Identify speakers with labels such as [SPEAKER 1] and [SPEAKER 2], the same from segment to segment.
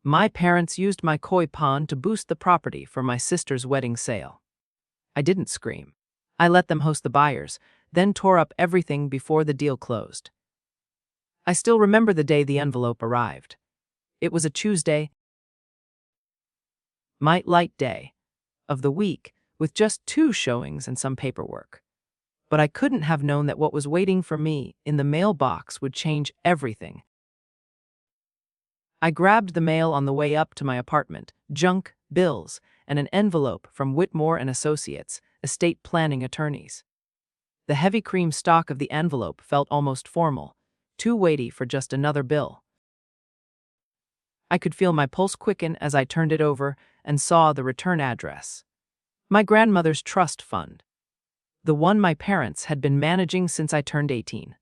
[SPEAKER 1] My parents used my koi pond to boost the property for my sister's wedding sale. I didn't scream. I let them host the buyers, then tore up everything before the deal closed. I still remember the day the envelope arrived. It was a Tuesday, my light day of the week, with just 2 showings and some paperwork. But I couldn't have known that what was waiting for me in the mailbox would change everything. I grabbed the mail on the way up to my apartment, junk, bills, and an envelope from Whitmore and Associates, estate planning attorneys. The heavy cream stock of the envelope felt almost formal, too weighty for just another bill. I could feel my pulse quicken as I turned it over and saw the return address. My grandmother's trust fund. The one my parents had been managing since I turned 18.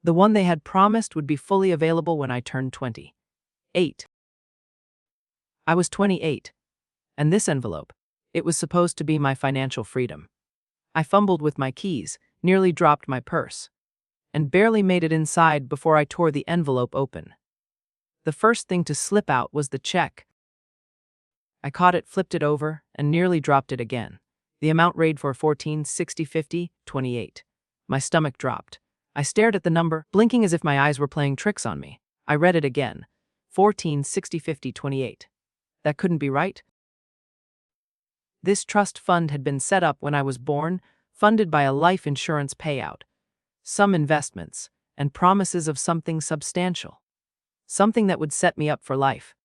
[SPEAKER 1] The one they had promised would be fully available when I turned 28. I was 28, and this envelope, it was supposed to be my financial freedom. I fumbled with my keys, nearly dropped my purse, and barely made it inside before I tore the envelope open. The first thing to slip out was the check. I caught it, flipped it over, and nearly dropped it again. The amount read for $14.60.50.28. My stomach dropped. I stared at the number, blinking as if my eyes were playing tricks on me. I read it again. $14.60.50.28. That couldn't be right. This trust fund had been set up when I was born, funded by a life insurance payout, some investments, and promises of something substantial. Something that would set me up for life.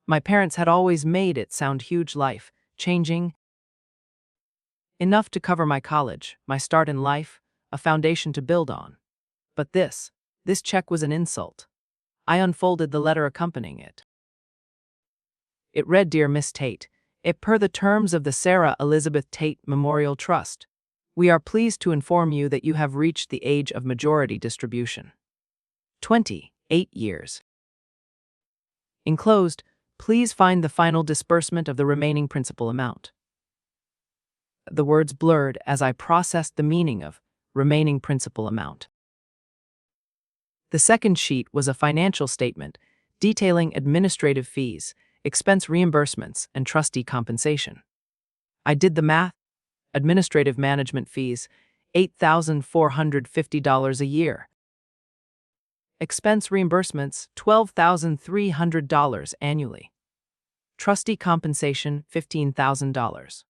[SPEAKER 1] My parents had always made it sound huge, life, changing. Enough to cover my college, my start in life, a foundation to build on. But this check was an insult. I unfolded the letter accompanying it. It read, "Dear Miss Tate, it per the terms of the Sarah Elizabeth Tate Memorial Trust, we are pleased to inform you that you have reached the age of majority distribution. 28 years. Enclosed, please find the final disbursement of the remaining principal amount." The words blurred as I processed the meaning of remaining principal amount. The second sheet was a financial statement detailing administrative fees, expense reimbursements, and trustee compensation. I did the math. Administrative management fees, $8,450 a year. Expense reimbursements, $12,300 annually. Trustee compensation, $15,000.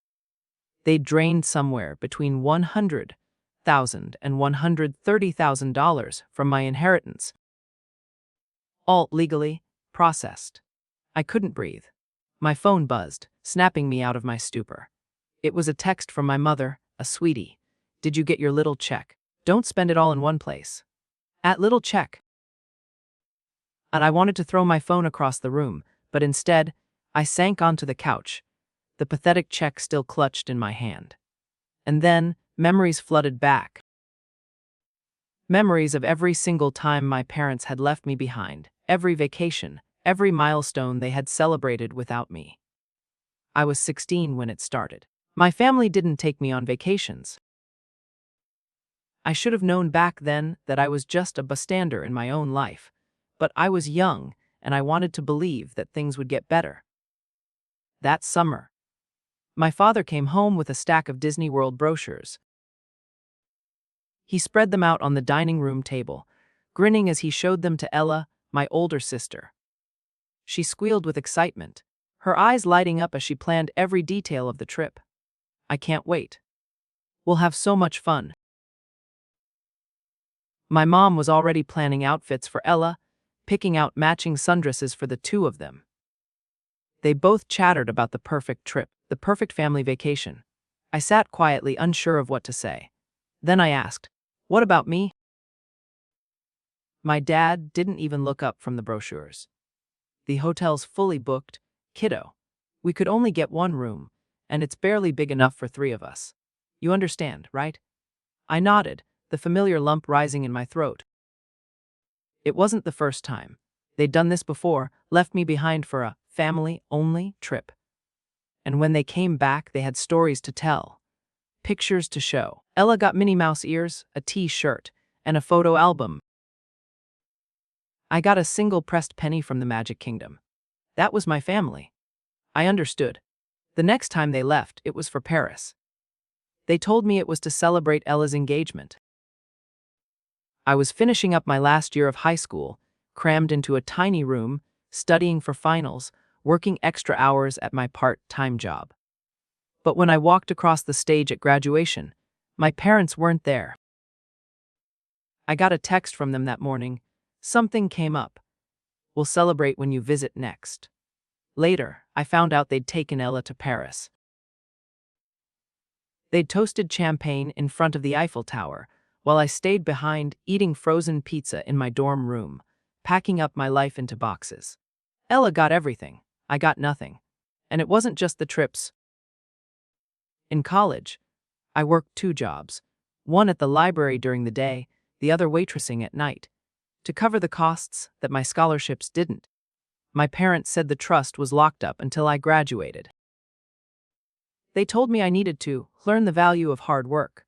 [SPEAKER 1] They drained somewhere between $100,000 and $130,000 from my inheritance. All legally processed. I couldn't breathe. My phone buzzed, snapping me out of my stupor. It was a text from my mother, a sweetie. "Did you get your little check? Don't spend it all in one place. At little check." And I wanted to throw my phone across the room, but instead, I sank onto the couch, the pathetic check still clutched in my hand. And then, memories flooded back. Memories of every single time my parents had left me behind, every vacation, every milestone they had celebrated without me. I was 16 when it started. My family didn't take me on vacations. I should have known back then that I was just a bystander in my own life. But I was young, and I wanted to believe that things would get better. That summer, my father came home with a stack of Disney World brochures. He spread them out on the dining room table, grinning as he showed them to Ella, my older sister. She squealed with excitement, her eyes lighting up as she planned every detail of the trip. "I can't wait. We'll have so much fun." My mom was already planning outfits for Ella, picking out matching sundresses for the 2 of them. They both chattered about the perfect trip, the perfect family vacation. I sat quietly, unsure of what to say. Then I asked, "What about me?" My dad didn't even look up from the brochures. "The hotel's fully booked, kiddo. We could only get 1 room, and it's barely big enough for 3 of us. You understand, right?" I nodded, the familiar lump rising in my throat. It wasn't the first time. They'd done this before, left me behind for a family-only trip. And when they came back, they had stories to tell, pictures to show. Ella got Minnie Mouse ears, a T-shirt, and a photo album. I got a single pressed penny from the Magic Kingdom. That was my family. I understood. The next time they left, it was for Paris. They told me it was to celebrate Ella's engagement. I was finishing up my last year of high school, crammed into a tiny room, studying for finals, working extra hours at my part-time job. But when I walked across the stage at graduation, my parents weren't there. I got a text from them that morning. Something came up. We'll celebrate when you visit next. Later, I found out they'd taken Ella to Paris. They'd toasted champagne in front of the Eiffel Tower, while I stayed behind eating frozen pizza in my dorm room, packing up my life into boxes. Ella got everything. I got nothing. And it wasn't just the trips. In college, I worked 2 jobs, one at the library during the day, the other waitressing at night, to cover the costs that my scholarships didn't. My parents said the trust was locked up until I graduated. They told me I needed to learn the value of hard work.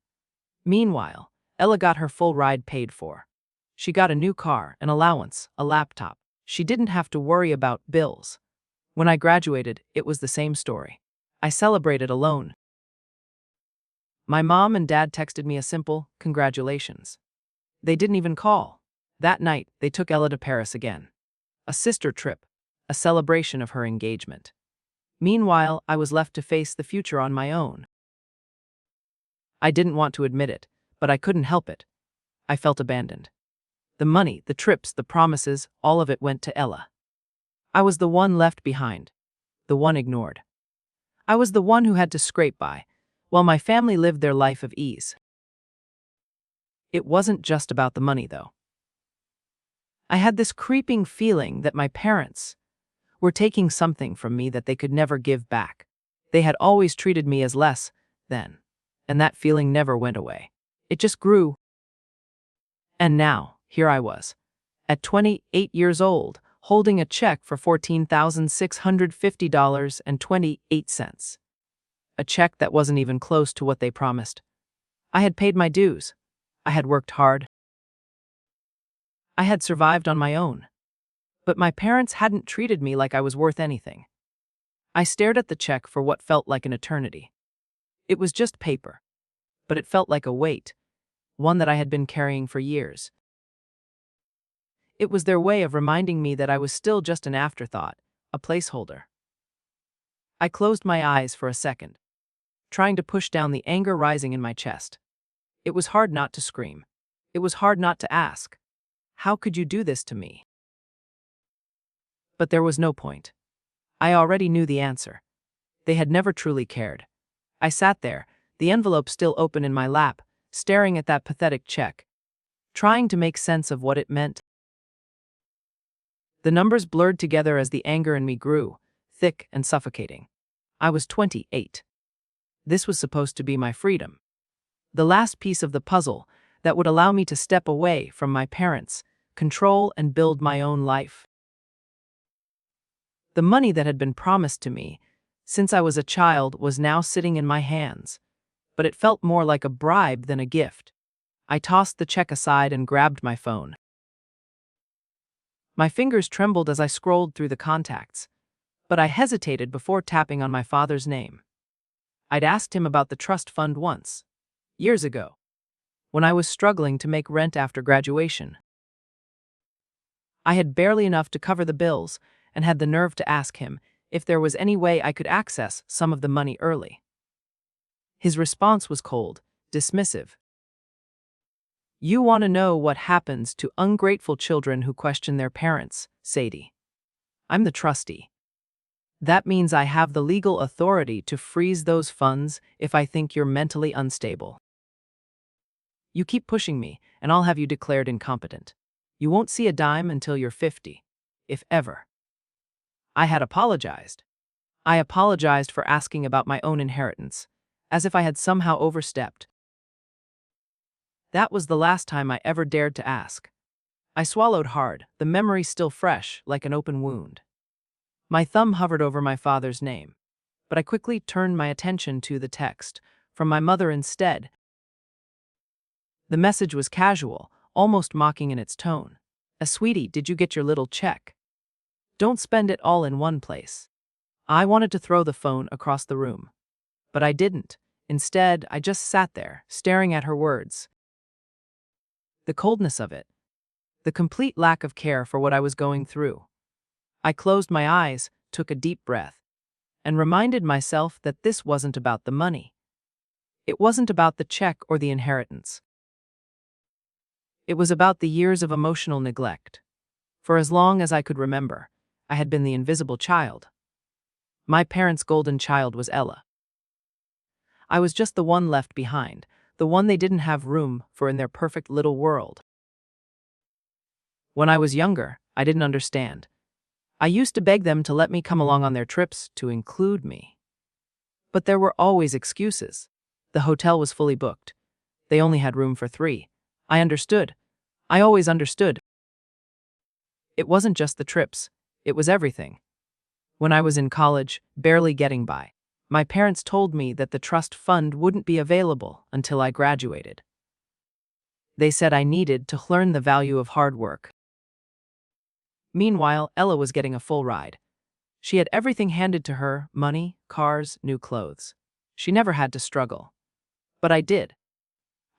[SPEAKER 1] Meanwhile, Ella got her full ride paid for. She got a new car, an allowance, a laptop. She didn't have to worry about bills. When I graduated, it was the same story. I celebrated alone. My mom and dad texted me a simple, "Congratulations." They didn't even call. That night, they took Ella to Paris again. A sister trip, a celebration of her engagement. Meanwhile, I was left to face the future on my own. I didn't want to admit it, but I couldn't help it. I felt abandoned. The money, the trips, the promises, all of it went to Ella. I was the one left behind, the one ignored. I was the one who had to scrape by, while my family lived their life of ease. It wasn't just about the money, though. I had this creeping feeling that my parents were taking something from me that they could never give back. They had always treated me as less than, and that feeling never went away. It just grew. And now, here I was, at 28 years old, holding a check for $14,650.28. A check that wasn't even close to what they promised. I had paid my dues. I had worked hard. I had survived on my own. But my parents hadn't treated me like I was worth anything. I stared at the check for what felt like an eternity. It was just paper, but it felt like a weight, one that I had been carrying for years. It was their way of reminding me that I was still just an afterthought, a placeholder. I closed my eyes for a second, trying to push down the anger rising in my chest. It was hard not to scream. It was hard not to ask, "How could you do this to me?" But there was no point. I already knew the answer. They had never truly cared. I sat there, the envelope still open in my lap, staring at that pathetic check, trying to make sense of what it meant. The numbers blurred together as the anger in me grew, thick and suffocating. I was 28. This was supposed to be my freedom. The last piece of the puzzle that would allow me to step away from my parents, control and build my own life. The money that had been promised to me since I was a child was now sitting in my hands, but it felt more like a bribe than a gift. I tossed the check aside and grabbed my phone. My fingers trembled as I scrolled through the contacts, but I hesitated before tapping on my father's name. I'd asked him about the trust fund once, years ago, when I was struggling to make rent after graduation. I had barely enough to cover the bills and had the nerve to ask him if there was any way I could access some of the money early. His response was cold, dismissive. "You want to know what happens to ungrateful children who question their parents, Sadie. I'm the trustee. That means I have the legal authority to freeze those funds if I think you're mentally unstable. You keep pushing me, and I'll have you declared incompetent. You won't see a dime until you're 50, if ever." I had apologized. I apologized for asking about my own inheritance, as if I had somehow overstepped. That was the last time I ever dared to ask. I swallowed hard, the memory still fresh, like an open wound. My thumb hovered over my father's name, but I quickly turned my attention to the text, from my mother instead. The message was casual, almost mocking in its tone. "Sweetie, did you get your little check? Don't spend it all in one place. I wanted to throw the phone across the room. But I didn't. Instead, I just sat there, staring at her words. The coldness of it. The complete lack of care for what I was going through. I closed my eyes, took a deep breath, and reminded myself that this wasn't about the money. It wasn't about the check or the inheritance. It was about the years of emotional neglect. For as long as I could remember, I had been the invisible child. My parents' golden child was Ella. I was just the one left behind, the one they didn't have room for in their perfect little world. When I was younger, I didn't understand. I used to beg them to let me come along on their trips, to include me. But there were always excuses. The hotel was fully booked. They only had room for 3. I understood. I always understood. It wasn't just the trips. It was everything. When I was in college, barely getting by, my parents told me that the trust fund wouldn't be available until I graduated. They said I needed to learn the value of hard work. Meanwhile, Ella was getting a full ride. She had everything handed to her: money, cars, new clothes. She never had to struggle. But I did.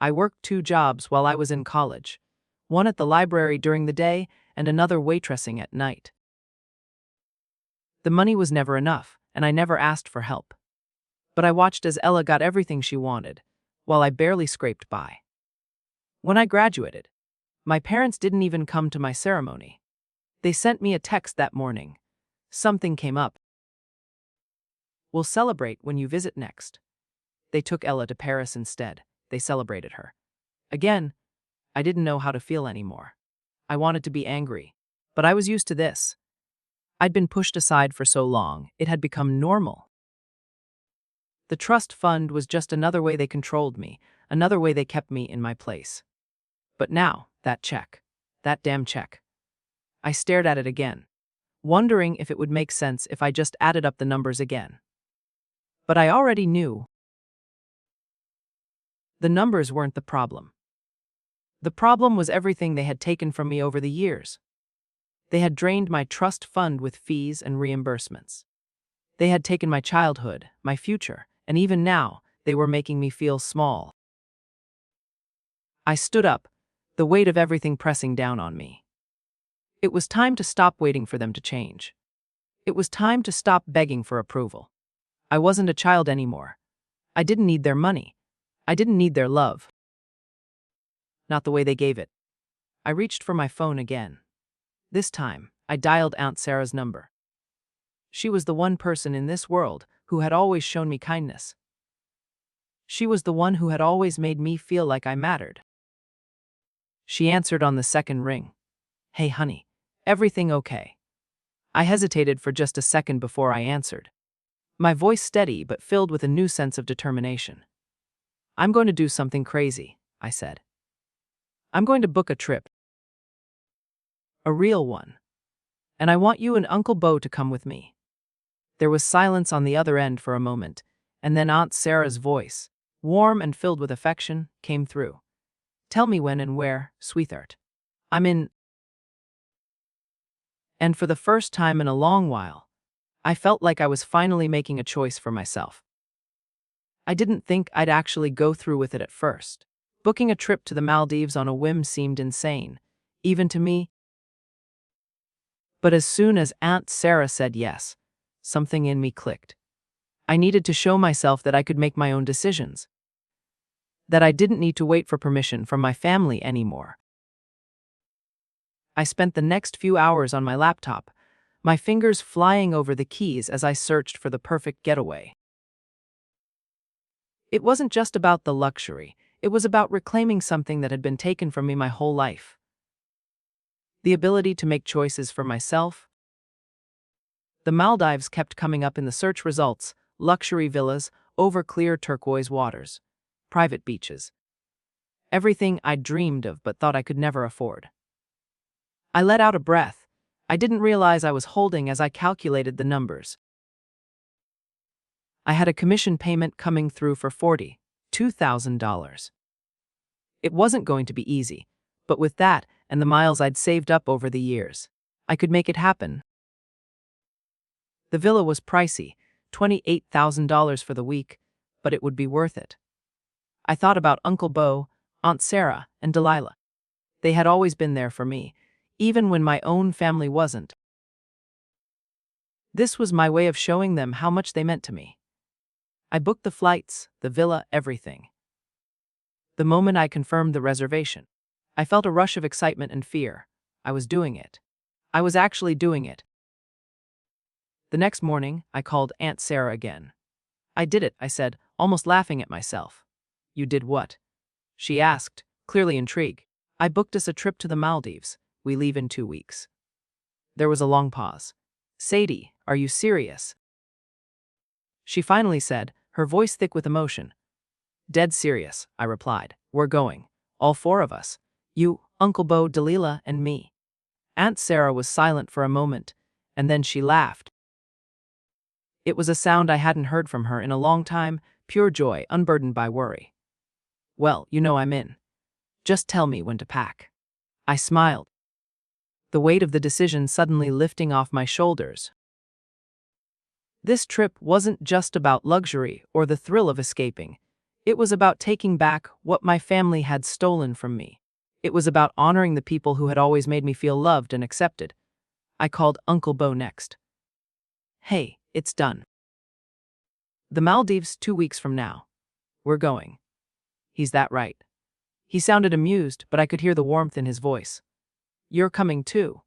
[SPEAKER 1] I worked 2 jobs while I was in college, one at the library during the day and another waitressing at night. The money was never enough, and I never asked for help. But I watched as Ella got everything she wanted, while I barely scraped by. When I graduated, my parents didn't even come to my ceremony. They sent me a text that morning. Something came up. "We'll celebrate when you visit next." They took Ella to Paris instead. They celebrated her. Again, I didn't know how to feel anymore. I wanted to be angry, but I was used to this. I'd been pushed aside for so long, it had become normal. The trust fund was just another way they controlled me, another way they kept me in my place. But now, that check. That damn check. I stared at it again, wondering if it would make sense if I just added up the numbers again. But I already knew. The numbers weren't the problem. The problem was everything they had taken from me over the years. They had drained my trust fund with fees and reimbursements. They had taken my childhood, my future, and even now, they were making me feel small. I stood up, the weight of everything pressing down on me. It was time to stop waiting for them to change. It was time to stop begging for approval. I wasn't a child anymore. I didn't need their money. I didn't need their love. Not the way they gave it. I reached for my phone again. This time, I dialed Aunt Sarah's number. She was the one person in this world who had always shown me kindness. She was the one who had always made me feel like I mattered. She answered on the second ring. "Hey, honey, everything okay?" I hesitated for just a second before I answered. My voice steady but filled with a new sense of determination. "I'm going to do something crazy," I said. "I'm going to book a trip. A real one. And I want you and Uncle Bo to come with me." There was silence on the other end for a moment, and then Aunt Sarah's voice, warm and filled with affection, came through. "Tell me when and where, sweetheart. I'm in." And for the first time in a long while, I felt like I was finally making a choice for myself. I didn't think I'd actually go through with it at first. Booking a trip to the Maldives on a whim seemed insane, even to me. But as soon as Aunt Sarah said yes, something in me clicked. I needed to show myself that I could make my own decisions. That I didn't need to wait for permission from my family anymore. I spent the next few hours on my laptop, my fingers flying over the keys as I searched for the perfect getaway. It wasn't just about the luxury, it was about reclaiming something that had been taken from me my whole life. The ability to make choices for myself. The Maldives kept coming up in the search results: luxury villas over clear turquoise waters, private beaches. Everything I'd dreamed of but thought I could never afford. I let out a breath. I didn't realize I was holding as I calculated the numbers. I had a commission payment coming through for $42,000. It wasn't going to be easy, but with that and the miles I'd saved up over the years, I could make it happen. The villa was pricey, $28,000 for the week, but it would be worth it. I thought about Uncle Beau, Aunt Sarah, and Delilah. They had always been there for me, even when my own family wasn't. This was my way of showing them how much they meant to me. I booked the flights, the villa, everything. The moment I confirmed the reservation, I felt a rush of excitement and fear. I was doing it. I was actually doing it. The next morning, I called Aunt Sarah again. "I did it," I said, almost laughing at myself. "You did what?" she asked, clearly intrigued. "I booked us a trip to the Maldives. We leave in 2 weeks." There was a long pause. "Sadie, are you serious?" she finally said, her voice thick with emotion. "Dead serious," I replied. "We're going. All 4 of us. You, Uncle Beau, Delilah, and me." Aunt Sarah was silent for a moment, and then she laughed. It was a sound I hadn't heard from her in a long time, pure joy, unburdened by worry. "Well, you know I'm in. Just tell me when to pack." I smiled, the weight of the decision suddenly lifting off my shoulders. This trip wasn't just about luxury or the thrill of escaping. It was about taking back what my family had stolen from me. It was about honoring the people who had always made me feel loved and accepted. I called Uncle Beau next. "Hey, it's done. The Maldives 2 weeks from now. We're going." "He's that right." He sounded amused, but I could hear the warmth in his voice. "You're coming too,"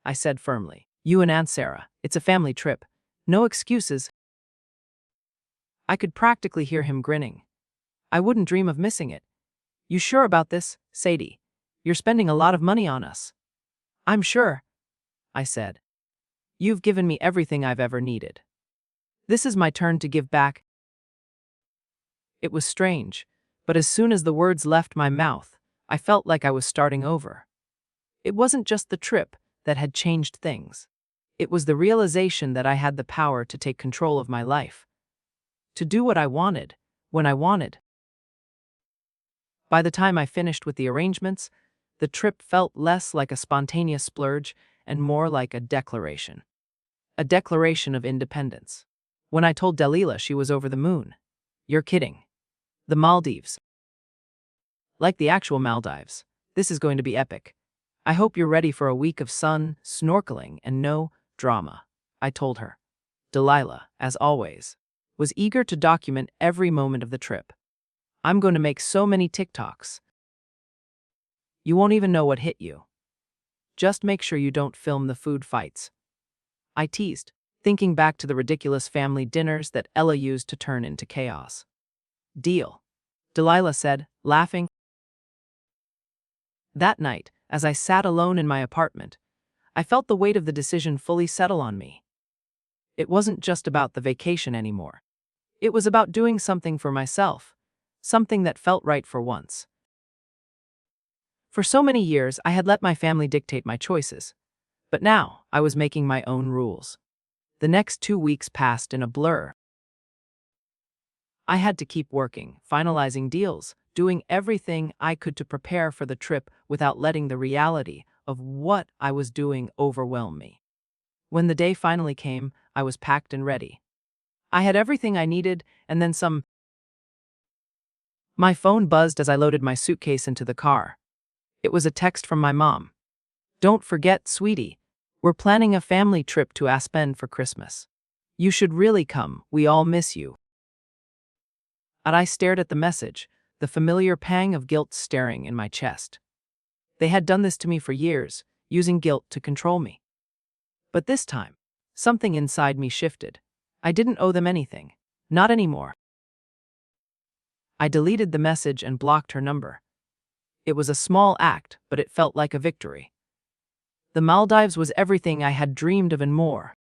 [SPEAKER 1] I said firmly. "You and Aunt Sarah. It's a family trip. No excuses." I could practically hear him grinning. "I wouldn't dream of missing it." "You sure about this, Sadie? You're spending a lot of money on us." "I'm sure," I said. "You've given me everything I've ever needed. This is my turn to give back." It was strange, but as soon as the words left my mouth, I felt like I was starting over. It wasn't just the trip that had changed things. It was the realization that I had the power to take control of my life, to do what I wanted, when I wanted. By the time I finished with the arrangements, the trip felt less like a spontaneous splurge and more like a declaration. A declaration of independence. When I told Delilah, she was over the moon. "You're kidding. The Maldives. Like the actual Maldives. This is going to be epic. I hope you're ready for a week of sun, snorkeling, and no drama," I told her. Delilah, as always, was eager to document every moment of the trip. "I'm going to make so many TikToks. You won't even know what hit you. Just make sure you don't film the food fights," I teased, thinking back to the ridiculous family dinners that Ella used to turn into chaos. "Deal," Delilah said, laughing. That night, as I sat alone in my apartment, I felt the weight of the decision fully settle on me. It wasn't just about the vacation anymore. It was about doing something for myself, something that felt right for once. For so many years, I had let my family dictate my choices, but now I was making my own rules. The next 2 weeks passed in a blur. I had to keep working, finalizing deals, doing everything I could to prepare for the trip without letting the reality of what I was doing overwhelm me. When the day finally came, I was packed and ready. I had everything I needed, and then some. My phone buzzed as I loaded my suitcase into the car. It was a text from my mom. "Don't forget, sweetie, we're planning a family trip to Aspen for Christmas. You should really come, we all miss you." And I stared at the message, the familiar pang of guilt staring in my chest. They had done this to me for years, using guilt to control me. But this time, something inside me shifted. I didn't owe them anything. Not anymore. I deleted the message and blocked her number. It was a small act, but it felt like a victory. The Maldives was everything I had dreamed of and more.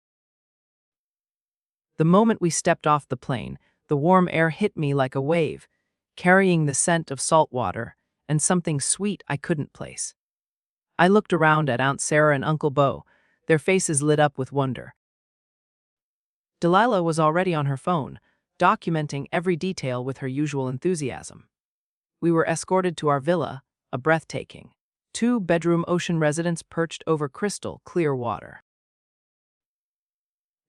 [SPEAKER 1] The moment we stepped off the plane, the warm air hit me like a wave, carrying the scent of salt water and something sweet I couldn't place. I looked around at Aunt Sarah and Uncle Beau, their faces lit up with wonder. Delilah was already on her phone, documenting every detail with her usual enthusiasm. We were escorted to our villa, a breathtaking 2-bedroom ocean residence perched over crystal clear water.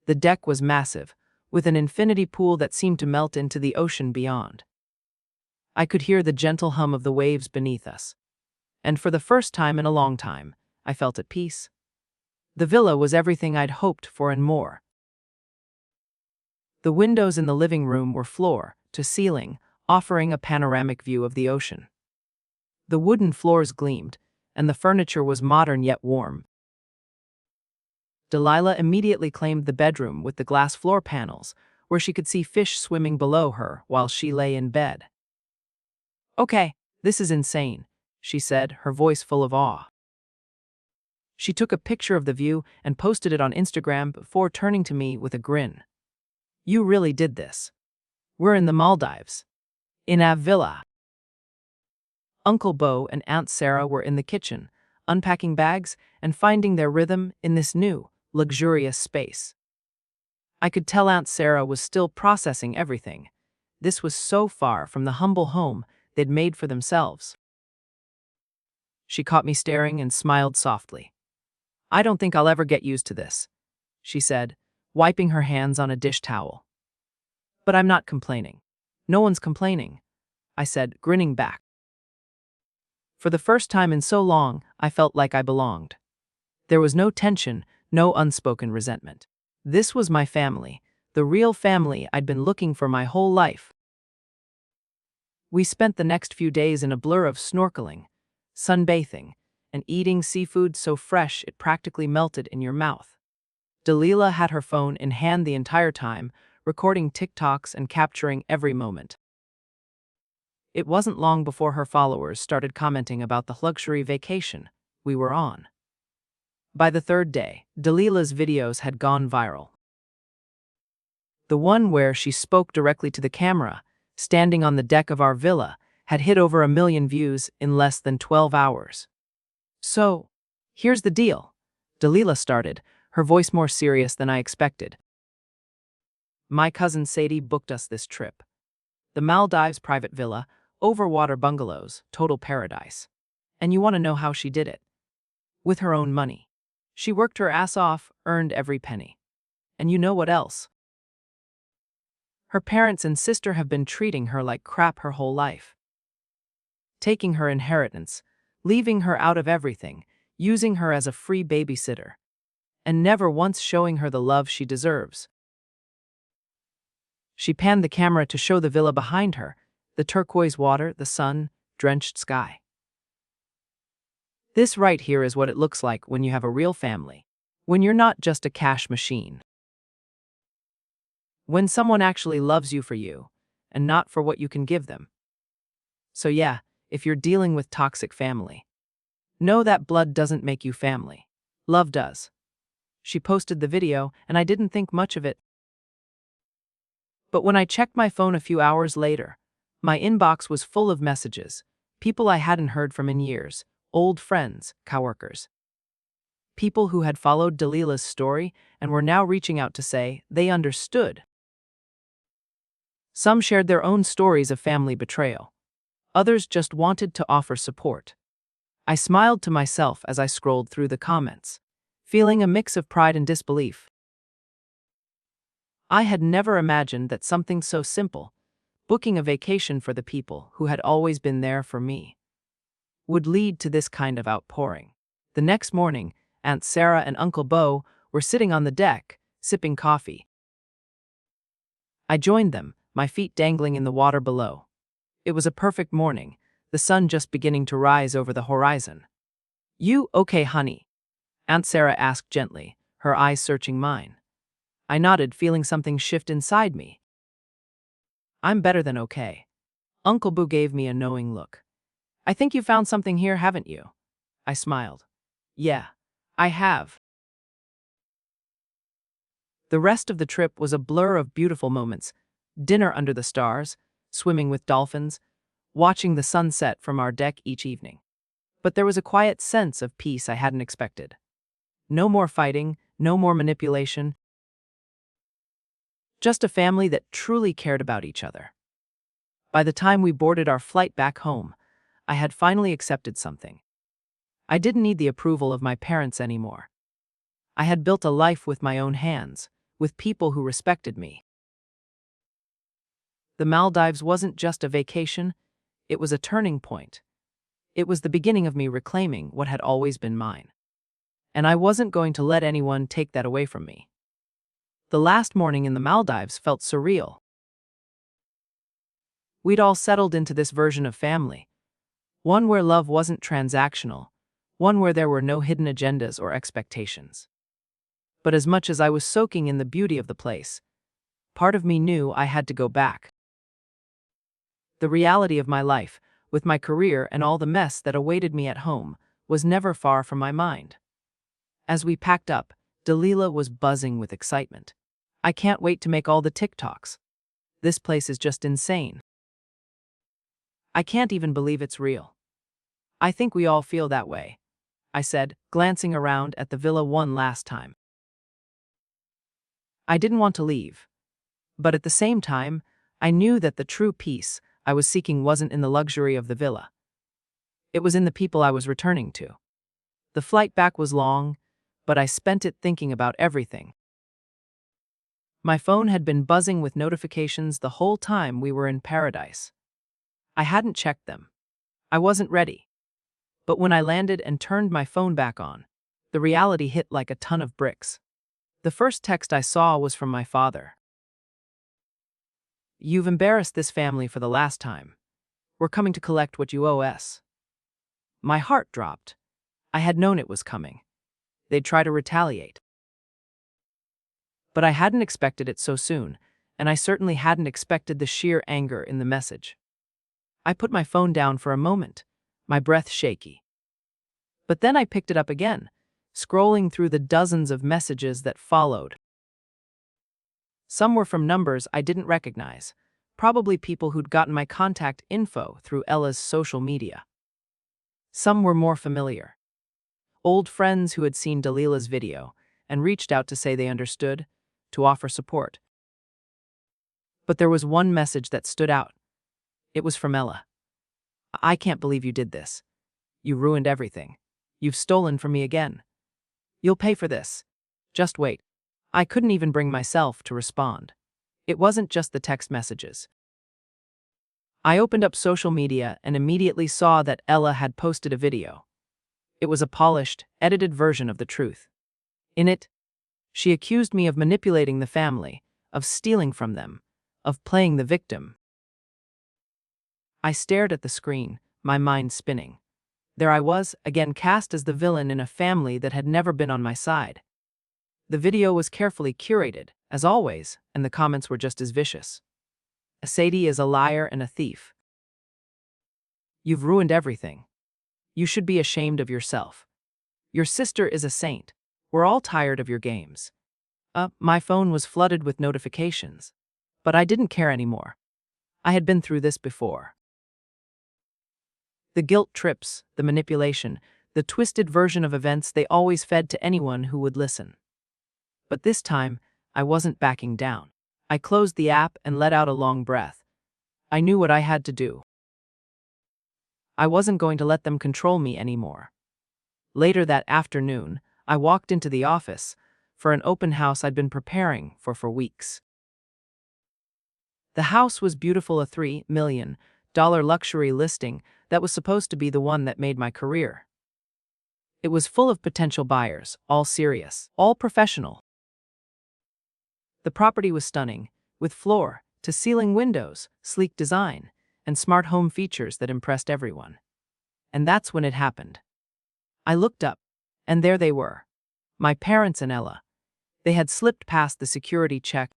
[SPEAKER 1] The deck was massive, with an infinity pool that seemed to melt into the ocean beyond. I could hear the gentle hum of the waves beneath us. And for the first time in a long time, I felt at peace. The villa was everything I'd hoped for and more. The windows in the living room were floor to ceiling, offering a panoramic view of the ocean. The wooden floors gleamed, and the furniture was modern yet warm. Delilah immediately claimed the bedroom with the glass floor panels, where she could see fish swimming below her while she lay in bed. "Okay, this is insane," she said, her voice full of awe. She took a picture of the view and posted it on Instagram before turning to me with a grin. "You really did this. We're in the Maldives. In a villa." Uncle Bo and Aunt Sarah were in the kitchen, unpacking bags and finding their rhythm in this new, luxurious space. I could tell Aunt Sarah was still processing everything. This was so far from the humble home they'd made for themselves. She caught me staring and smiled softly. "I don't think I'll ever get used to this," she said, wiping her hands on a dish towel. "But I'm not complaining. No one's complaining," I said, grinning back. For the first time in so long, I felt like I belonged. There was no tension, no unspoken resentment. This was my family, the real family I'd been looking for my whole life. We spent the next few days in a blur of snorkeling, sunbathing, and eating seafood so fresh it practically melted in your mouth. Delilah had her phone in hand the entire time, recording TikToks and capturing every moment. It wasn't long before her followers started commenting about the luxury vacation we were on. By the third day, Delilah's videos had gone viral. The one where she spoke directly to the camera, standing on the deck of our villa, had hit over 1 million views in less than 12 hours. "So, here's the deal," Delilah started, her voice more serious than I expected. "My cousin Sadie booked us this trip. The Maldives private villa, overwater bungalows, total paradise. And you want to know how she did it? With her own money. She worked her ass off, earned every penny. And you know what else? Her parents and sister have been treating her like crap her whole life. Taking her inheritance, leaving her out of everything, using her as a free babysitter, and never once showing her the love she deserves." She panned the camera to show the villa behind her, the turquoise water, the sun-drenched sky. "This right here is what it looks like when you have a real family, when you're not just a cash machine. When someone actually loves you for you, and not for what you can give them. So yeah, if you're dealing with toxic family, know that blood doesn't make you family. Love does." She posted the video, and I didn't think much of it. But when I checked my phone a few hours later, my inbox was full of messages, people I hadn't heard from in years, old friends, coworkers. People who had followed Delilah's story and were now reaching out to say they understood. Some shared their own stories of family betrayal. Others just wanted to offer support. I smiled to myself as I scrolled through the comments, feeling a mix of pride and disbelief. I had never imagined that something so simple, booking a vacation for the people who had always been there for me, would lead to this kind of outpouring. The next morning, Aunt Sarah and Uncle Bo were sitting on the deck, sipping coffee. I joined them, my feet dangling in the water below. It was a perfect morning, the sun just beginning to rise over the horizon. "You okay, honey?" Aunt Sarah asked gently, her eyes searching mine. I nodded, feeling something shift inside me. "I'm better than okay." Uncle Boo gave me a knowing look. "I think you found something here, haven't you?" I smiled. "Yeah, I have." The rest of the trip was a blur of beautiful moments. Dinner under the stars, swimming with dolphins, watching the sunset from our deck each evening. But there was a quiet sense of peace I hadn't expected. No more fighting, no more manipulation. Just a family that truly cared about each other. By the time we boarded our flight back home, I had finally accepted something. I didn't need the approval of my parents anymore. I had built a life with my own hands, with people who respected me. The Maldives wasn't just a vacation, it was a turning point. It was the beginning of me reclaiming what had always been mine. And I wasn't going to let anyone take that away from me. The last morning in the Maldives felt surreal. We'd all settled into this version of family, one where love wasn't transactional, one where there were no hidden agendas or expectations. But as much as I was soaking in the beauty of the place, part of me knew I had to go back. The reality of my life, with my career and all the mess that awaited me at home, was never far from my mind. As we packed up, Delilah was buzzing with excitement. "I can't wait to make all the TikToks. This place is just insane. I can't even believe it's real." "I think we all feel that way," I said, glancing around at the villa one last time. I didn't want to leave, but at the same time, I knew that the true peace I was seeking wasn't in the luxury of the villa. It was in the people I was returning to. The flight back was long, but I spent it thinking about everything. My phone had been buzzing with notifications the whole time we were in paradise. I hadn't checked them. I wasn't ready. But when I landed and turned my phone back on, the reality hit like a ton of bricks. The first text I saw was from my father. "You've embarrassed this family for the last time. We're coming to collect what you owe us." My heart dropped. I had known it was coming. They'd try to retaliate. But I hadn't expected it so soon, and I certainly hadn't expected the sheer anger in the message. I put my phone down for a moment, my breath shaky. But then I picked it up again, scrolling through the dozens of messages that followed. Some were from numbers I didn't recognize, probably people who'd gotten my contact info through Ella's social media. Some were more familiar. Old friends who had seen Delilah's video and reached out to say they understood, to offer support. But there was one message that stood out. It was from Ella. "I can't believe you did this. You ruined everything. You've stolen from me again. You'll pay for this. Just wait." I couldn't even bring myself to respond. It wasn't just the text messages. I opened up social media and immediately saw that Ella had posted a video. It was a polished, edited version of the truth. In it, she accused me of manipulating the family, of stealing from them, of playing the victim. I stared at the screen, my mind spinning. There I was, again cast as the villain in a family that had never been on my side. The video was carefully curated, as always, and the comments were just as vicious. "Sadie is a liar and a thief. You've ruined everything. You should be ashamed of yourself. Your sister is a saint. We're all tired of your games." My phone was flooded with notifications. But I didn't care anymore. I had been through this before. The guilt trips, the manipulation, the twisted version of events they always fed to anyone who would listen. But this time, I wasn't backing down. I closed the app and let out a long breath. I knew what I had to do. I wasn't going to let them control me anymore. Later that afternoon, I walked into the office for an open house I'd been preparing for weeks. The house was beautiful, a $3 million luxury listing that was supposed to be the one that made my career. It was full of potential buyers, all serious, all professional. The property was stunning, with floor-to-ceiling windows, sleek design, and smart home features that impressed everyone. And that's when it happened. I looked up, and there they were, my parents and Ella. They had slipped past the security check.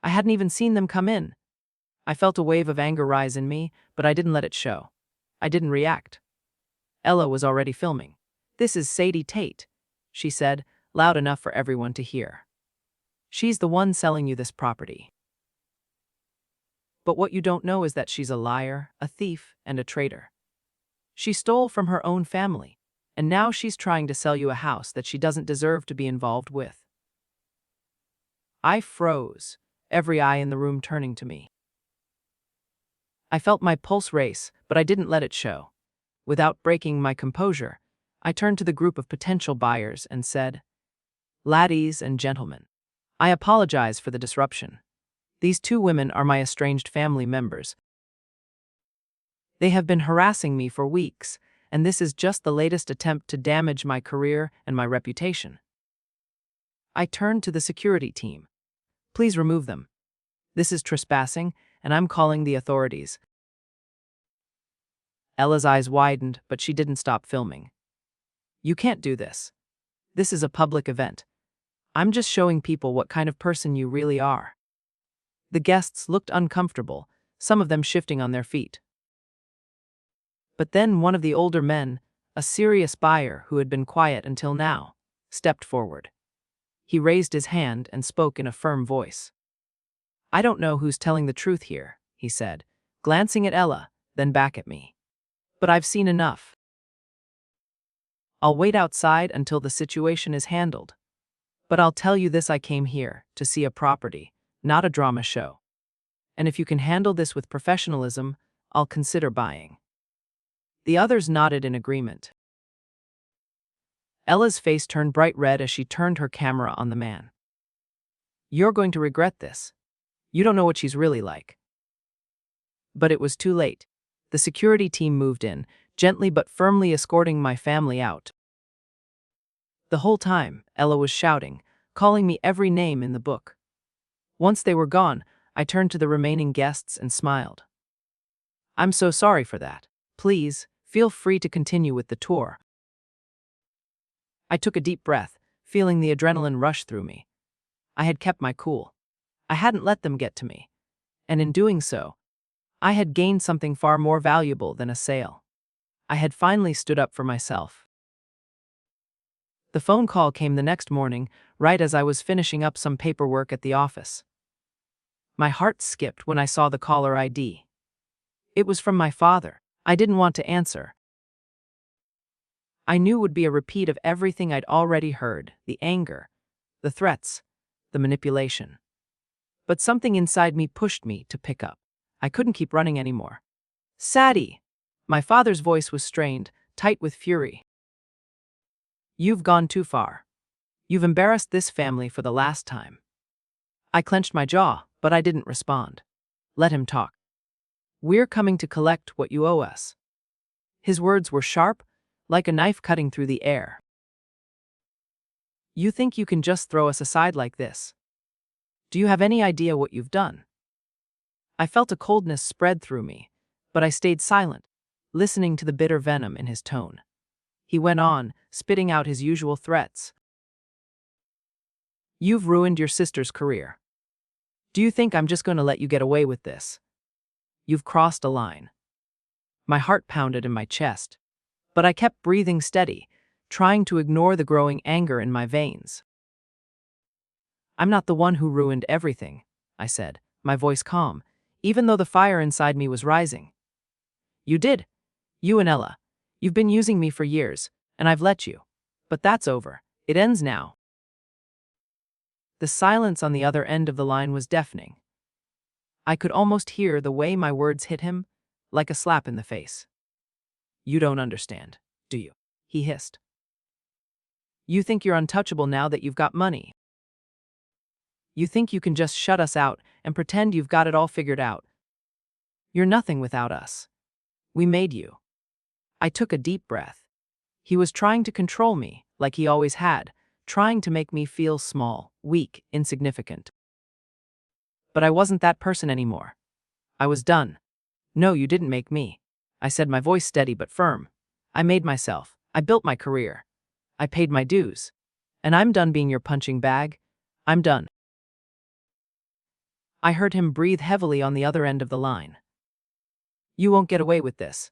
[SPEAKER 1] I hadn't even seen them come in. I felt a wave of anger rise in me, but I didn't let it show. I didn't react. Ella was already filming. "This is Sadie Tate," she said, loud enough for everyone to hear. "She's the one selling you this property. But what you don't know is that she's a liar, a thief, and a traitor. She stole from her own family, and now she's trying to sell you a house that she doesn't deserve to be involved with." I froze, every eye in the room turning to me. I felt my pulse race, but I didn't let it show. Without breaking my composure, I turned to the group of potential buyers and said, Laddies and gentlemen, I apologize for the disruption. These two women are my estranged family members. They have been harassing me for weeks, and this is just the latest attempt to damage my career and my reputation. I turned to the security team. Please remove them. This is trespassing, and I'm calling the authorities. Ella's eyes widened, but she didn't stop filming. You can't do this. This is a public event. I'm just showing people what kind of person you really are. The guests looked uncomfortable, some of them shifting on their feet. But then one of the older men, a serious buyer who had been quiet until now, stepped forward. He raised his hand and spoke in a firm voice. I don't know who's telling the truth here, he said, glancing at Ella, then back at me. But I've seen enough. I'll wait outside until the situation is handled. But I'll tell you this, I came here to see a property, not a drama show. And if you can handle this with professionalism, I'll consider buying. The others nodded in agreement. Ella's face turned bright red as she turned her camera on the man. You're going to regret this. You don't know what she's really like. But it was too late. The security team moved in, gently but firmly escorting my family out. The whole time, Ella was shouting, calling me every name in the book. Once they were gone, I turned to the remaining guests and smiled. I'm so sorry for that. Please, feel free to continue with the tour. I took a deep breath, feeling the adrenaline rush through me. I had kept my cool. I hadn't let them get to me. And in doing so, I had gained something far more valuable than a sale. I had finally stood up for myself. The phone call came the next morning, right as I was finishing up some paperwork at the office. My heart skipped when I saw the caller ID. It was from my father. I didn't want to answer. I knew it would be a repeat of everything I'd already heard, the anger, the threats, the manipulation. But something inside me pushed me to pick up. I couldn't keep running anymore. Sadie! My father's voice was strained, tight with fury. You've gone too far. You've embarrassed this family for the last time. I clenched my jaw, but I didn't respond. Let him talk. We're coming to collect what you owe us. His words were sharp, like a knife cutting through the air. You think you can just throw us aside like this? Do you have any idea what you've done? I felt a coldness spread through me, but I stayed silent, listening to the bitter venom in his tone. He went on, spitting out his usual threats. You've ruined your sister's career. Do you think I'm just going to let you get away with this? You've crossed a line. My heart pounded in my chest, but I kept breathing steady, trying to ignore the growing anger in my veins. I'm not the one who ruined everything, I said, my voice calm, even though the fire inside me was rising. You did. You and Ella. You've been using me for years, and I've let you. But that's over. It ends now. The silence on the other end of the line was deafening. I could almost hear the way my words hit him, like a slap in the face. You don't understand, do you? He hissed. You think you're untouchable now that you've got money. You think you can just shut us out and pretend you've got it all figured out. You're nothing without us. We made you. I took a deep breath. He was trying to control me, like he always had, trying to make me feel small, weak, insignificant. But I wasn't that person anymore. I was done. No, you didn't make me. I said, my voice steady but firm. I made myself. I built my career. I paid my dues. And I'm done being your punching bag. I'm done. I heard him breathe heavily on the other end of the line. You won't get away with this.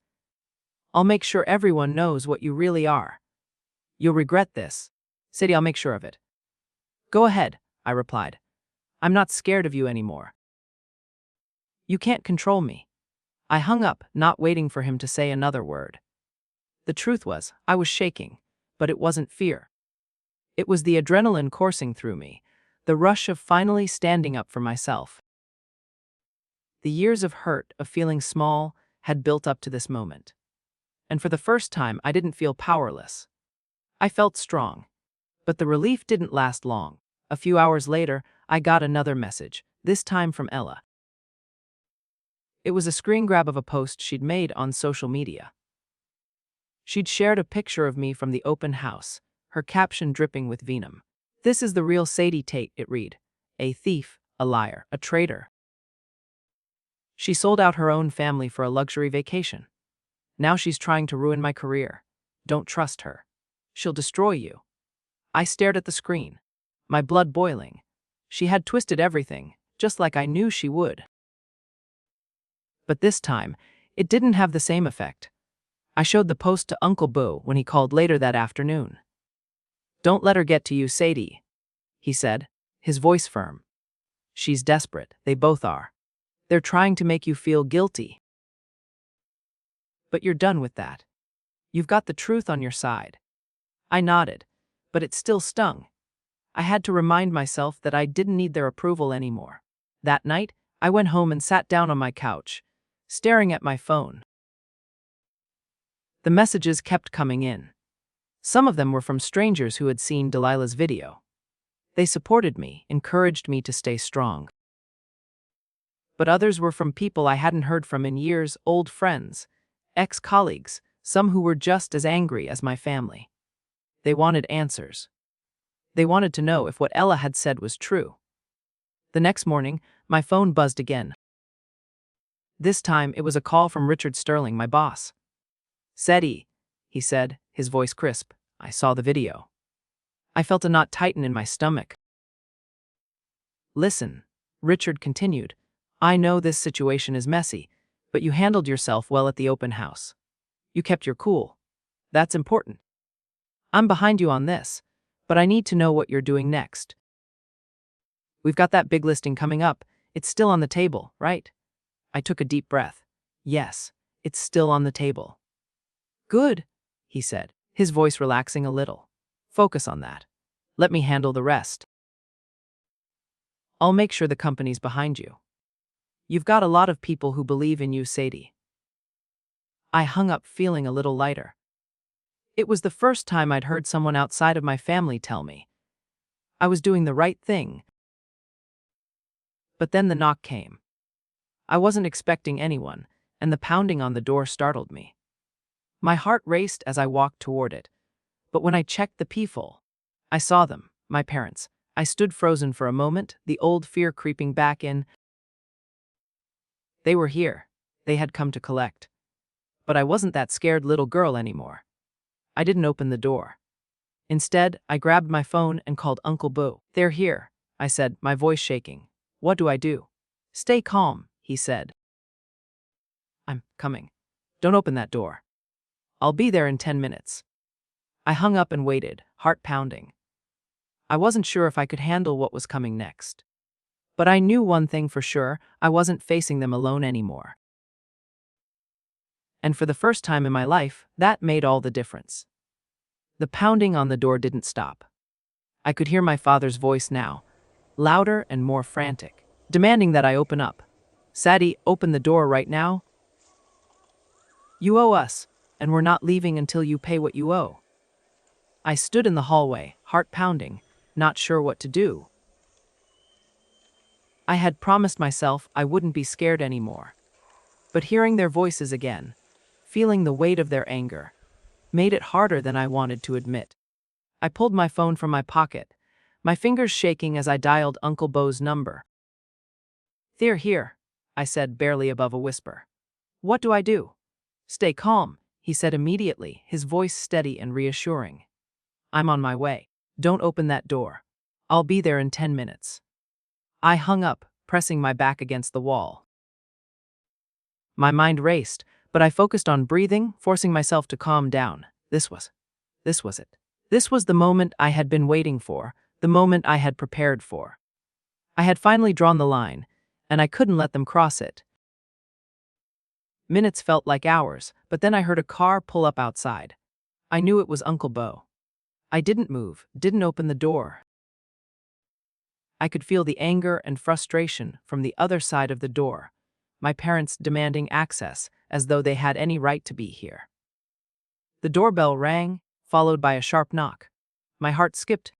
[SPEAKER 1] I'll make sure everyone knows what you really are. You'll regret this. Sadie, I'll make sure of it. Go ahead, I replied. I'm not scared of you anymore. You can't control me. I hung up, not waiting for him to say another word. The truth was, I was shaking, but it wasn't fear. It was the adrenaline coursing through me, the rush of finally standing up for myself. The years of hurt, of feeling small, had built up to this moment. And for the first time, I didn't feel powerless. I felt strong. But the relief didn't last long. A few hours later, I got another message, this time from Ella. It was a screen grab of a post she'd made on social media. She'd shared a picture of me from the open house, her caption dripping with venom. "This is the real Sadie Tate," it read. "A thief, a liar, a traitor. She sold out her own family for a luxury vacation. Now she's trying to ruin my career. Don't trust her. She'll destroy you." I stared at the screen, my blood boiling. She had twisted everything, just like I knew she would. But this time, it didn't have the same effect. I showed the post to Uncle Boo when he called later that afternoon. "Don't let her get to you, Sadie," he said, his voice firm. "She's desperate, they both are. They're trying to make you feel guilty. But you're done with that. You've got the truth on your side." I nodded, but it still stung. I had to remind myself that I didn't need their approval anymore. That night, I went home and sat down on my couch, staring at my phone. The messages kept coming in. Some of them were from strangers who had seen Delilah's video. They supported me, encouraged me to stay strong. But others were from people I hadn't heard from in years, old friends, ex-colleagues, some who were just as angry as my family. They wanted answers. They wanted to know if what Ella had said was true. The next morning, my phone buzzed again. This time, it was a call from Richard Sterling, my boss. "Sadie," he said, his voice crisp. "I saw the video." I felt a knot tighten in my stomach. "Listen," Richard continued, "I know this situation is messy, but you handled yourself well at the open house. You kept your cool. That's important. I'm behind you on this, but I need to know what you're doing next. We've got that big listing coming up. It's still on the table, right?" I took a deep breath. "Yes, it's still on the table." "Good," he said, his voice relaxing a little. "Focus on that. Let me handle the rest. I'll make sure the company's behind you. You've got a lot of people who believe in you, Sadie." I hung up feeling a little lighter. It was the first time I'd heard someone outside of my family tell me I was doing the right thing. But then the knock came. I wasn't expecting anyone, and the pounding on the door startled me. My heart raced as I walked toward it, but when I checked the peephole, I saw them, my parents. I stood frozen for a moment, the old fear creeping back in. They were here. They had come to collect. But I wasn't that scared little girl anymore. I didn't open the door. Instead, I grabbed my phone and called Uncle Boo. "They're here," I said, my voice shaking. "What do I do?" "Stay calm," he said. "I'm coming. Don't open that door. I'll be there in 10 minutes. I hung up and waited, heart pounding. I wasn't sure if I could handle what was coming next. But I knew one thing for sure, I wasn't facing them alone anymore. And for the first time in my life, that made all the difference. The pounding on the door didn't stop. I could hear my father's voice now, louder and more frantic, demanding that I open up. "Sadie, open the door right now. You owe us, and we're not leaving until you pay what you owe." I stood in the hallway, heart pounding, not sure what to do. I had promised myself I wouldn't be scared anymore. But hearing their voices again, feeling the weight of their anger, made it harder than I wanted to admit. I pulled my phone from my pocket, my fingers shaking as I dialed Uncle Bo's number. "They're here," I said, barely above a whisper. "What do I do?" "Stay calm," he said immediately, his voice steady and reassuring. "I'm on my way. Don't open that door. I'll be there in 10 minutes. I hung up, pressing my back against the wall. My mind raced, but I focused on breathing, forcing myself to calm down. This was it. This was the moment I had been waiting for, the moment I had prepared for. I had finally drawn the line, and I couldn't let them cross it. Minutes felt like hours, but then I heard a car pull up outside. I knew it was Uncle Bo. I didn't move, didn't open the door. I could feel the anger and frustration from the other side of the door, my parents demanding access as though they had any right to be here. The doorbell rang, followed by a sharp knock. My heart skipped,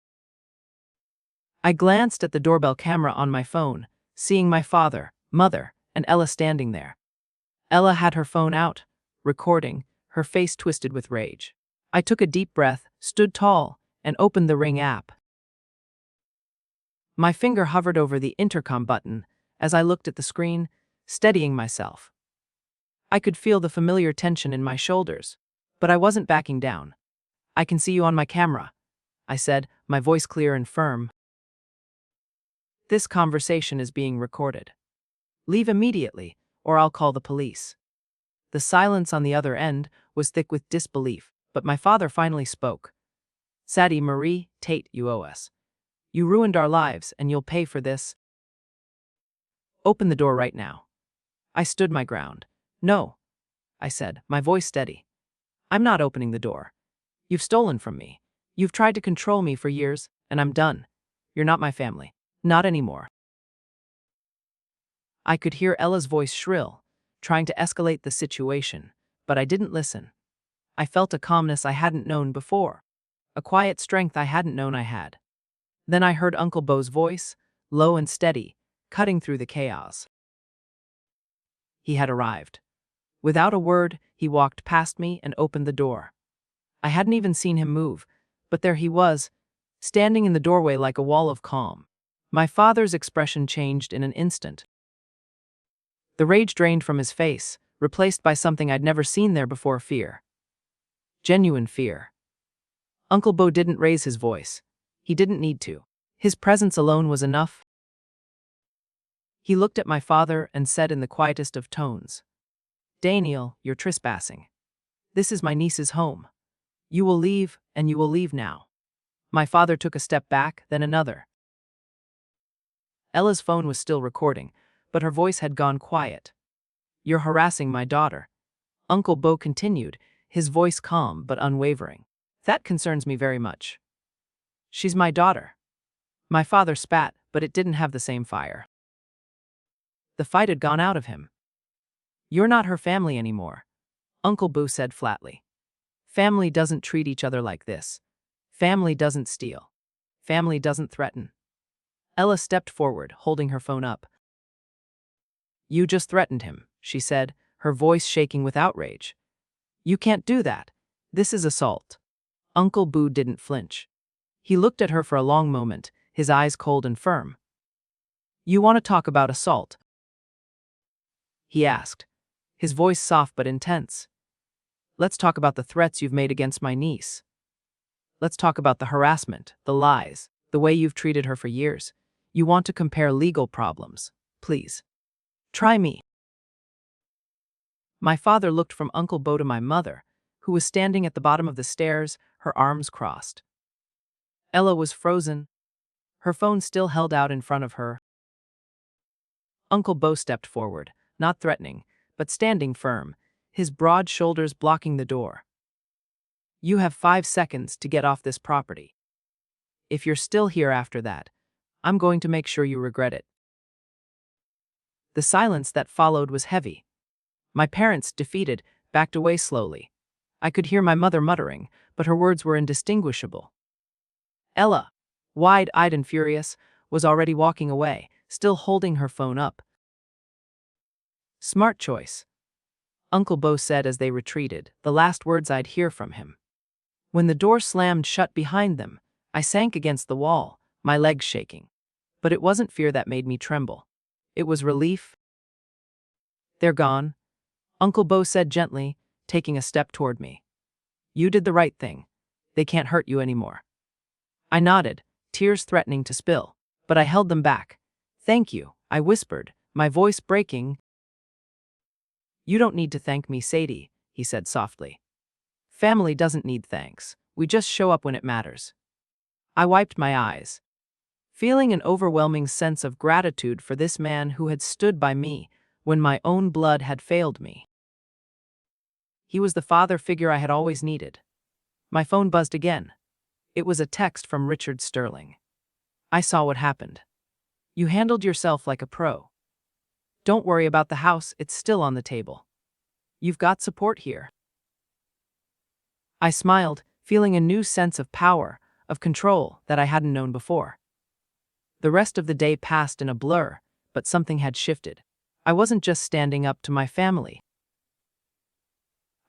[SPEAKER 1] I glanced at the doorbell camera on my phone, seeing my father, mother, and Ella standing there. Ella had her phone out, recording, her face twisted with rage. I took a deep breath, stood tall, and opened the Ring app. My finger hovered over the intercom button as I looked at the screen, steadying myself. I could feel the familiar tension in my shoulders, but I wasn't backing down. "I can see you on my camera," I said, my voice clear and firm. "This conversation is being recorded. Leave immediately, or I'll call the police." The silence on the other end was thick with disbelief, but my father finally spoke. "Sadie Marie Tate, you owe us. You ruined our lives, and you'll pay for this. Open the door right now." I stood my ground. "No," I said, my voice steady. "I'm not opening the door. You've stolen from me. You've tried to control me for years, and I'm done. You're not my family. Not anymore." I could hear Ella's voice shrill, trying to escalate the situation, but I didn't listen. I felt a calmness I hadn't known before, a quiet strength I hadn't known I had. Then I heard Uncle Bo's voice, low and steady, cutting through the chaos. He had arrived. Without a word, he walked past me and opened the door. I hadn't even seen him move, but there he was, standing in the doorway like a wall of calm. My father's expression changed in an instant. The rage drained from his face, replaced by something I'd never seen there before: fear. Genuine fear. Uncle Bo didn't raise his voice. He didn't need to. His presence alone was enough. He looked at my father and said in the quietest of tones, "Daniel, you're trespassing. This is my niece's home. You will leave, and you will leave now." My father took a step back, then another. Ella's phone was still recording, but her voice had gone quiet. "You're harassing my daughter," Uncle Bo continued, his voice calm but unwavering. "That concerns me very much. She's my daughter." My father spat, but it didn't have the same fire. The fight had gone out of him. "You're not her family anymore," Uncle Bo said flatly. "Family doesn't treat each other like this. Family doesn't steal. Family doesn't threaten." Ella stepped forward, holding her phone up. "You just threatened him," she said, her voice shaking with outrage. "You can't do that. This is assault." Uncle Bo didn't flinch. He looked at her for a long moment, his eyes cold and firm. "You want to talk about assault?" he asked, his voice soft but intense. "Let's talk about the threats you've made against my niece. Let's talk about the harassment, the lies, the way you've treated her for years. You want to compare legal problems. Please. Try me." My father looked from Uncle Bo to my mother, who was standing at the bottom of the stairs, her arms crossed. Ella was frozen, her phone still held out in front of her. Uncle Bo stepped forward, not threatening, but standing firm, his broad shoulders blocking the door. "You have 5 seconds to get off this property. If you're still here after that, I'm going to make sure you regret it." The silence that followed was heavy. My parents, defeated, backed away slowly. I could hear my mother muttering, but her words were indistinguishable. Ella, wide-eyed and furious, was already walking away, still holding her phone up. "Smart choice," Uncle Bo said as they retreated, the last words I'd hear from him. When the door slammed shut behind them, I sank against the wall, my legs shaking. But it wasn't fear that made me tremble. It was relief. "They're gone," Uncle Bo said gently, taking a step toward me. "You did the right thing. They can't hurt you anymore." I nodded, tears threatening to spill, but I held them back. "Thank you," I whispered, my voice breaking. "You don't need to thank me, Sadie," he said softly. "Family doesn't need thanks. We just show up when it matters." I wiped my eyes, feeling an overwhelming sense of gratitude for this man who had stood by me when my own blood had failed me. He was the father figure I had always needed. My phone buzzed again. It was a text from Richard Sterling. "I saw what happened. You handled yourself like a pro. Don't worry about the house, it's still on the table. You've got support here." I smiled, feeling a new sense of power, of control that I hadn't known before. The rest of the day passed in a blur, but something had shifted. I wasn't just standing up to my family.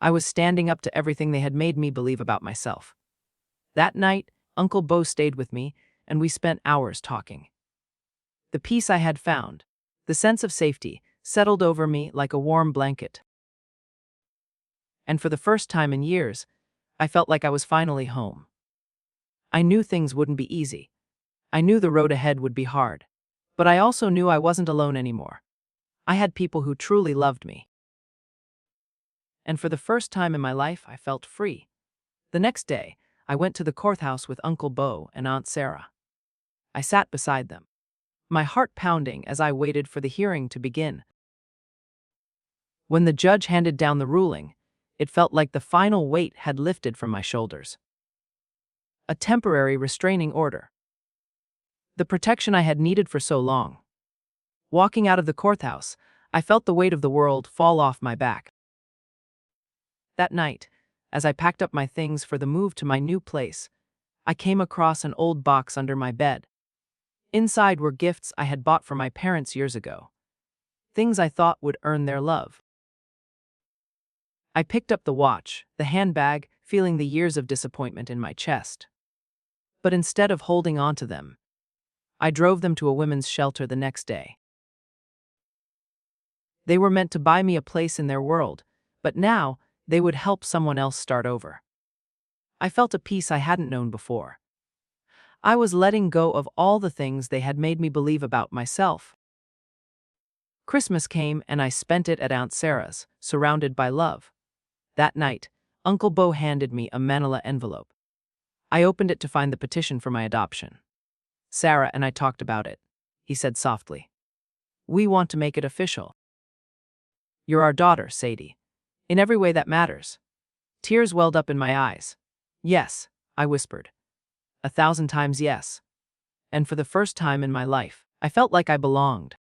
[SPEAKER 1] I was standing up to everything they had made me believe about myself. That night, Uncle Bo stayed with me, and we spent hours talking. The peace I had found, the sense of safety, settled over me like a warm blanket. And for the first time in years, I felt like I was finally home. I knew things wouldn't be easy. I knew the road ahead would be hard. But I also knew I wasn't alone anymore. I had people who truly loved me. And for the first time in my life, I felt free. The next day, I went to the courthouse with Uncle Bo and Aunt Sarah. I sat beside them, my heart pounding as I waited for the hearing to begin. When the judge handed down the ruling, it felt like the final weight had lifted from my shoulders. A temporary restraining order. The protection I had needed for so long. Walking out of the courthouse, I felt the weight of the world fall off my back. That night, as I packed up my things for the move to my new place, I came across an old box under my bed. Inside were gifts I had bought for my parents years ago. Things I thought would earn their love. I picked up the watch, the handbag, feeling the years of disappointment in my chest. But instead of holding on to them, I drove them to a women's shelter the next day. They were meant to buy me a place in their world, but now they would help someone else start over. I felt a peace I hadn't known before. I was letting go of all the things they had made me believe about myself. Christmas came and I spent it at Aunt Sarah's, surrounded by love. That night, Uncle Bo handed me a manila envelope. I opened it to find the petition for my adoption. Sarah and I talked about it, he said softly. We want to make it official. You're our daughter, Sadie. In every way that matters. Tears welled up in my eyes. Yes, I whispered. 1,000 times yes. And for the first time in my life, I felt like I belonged.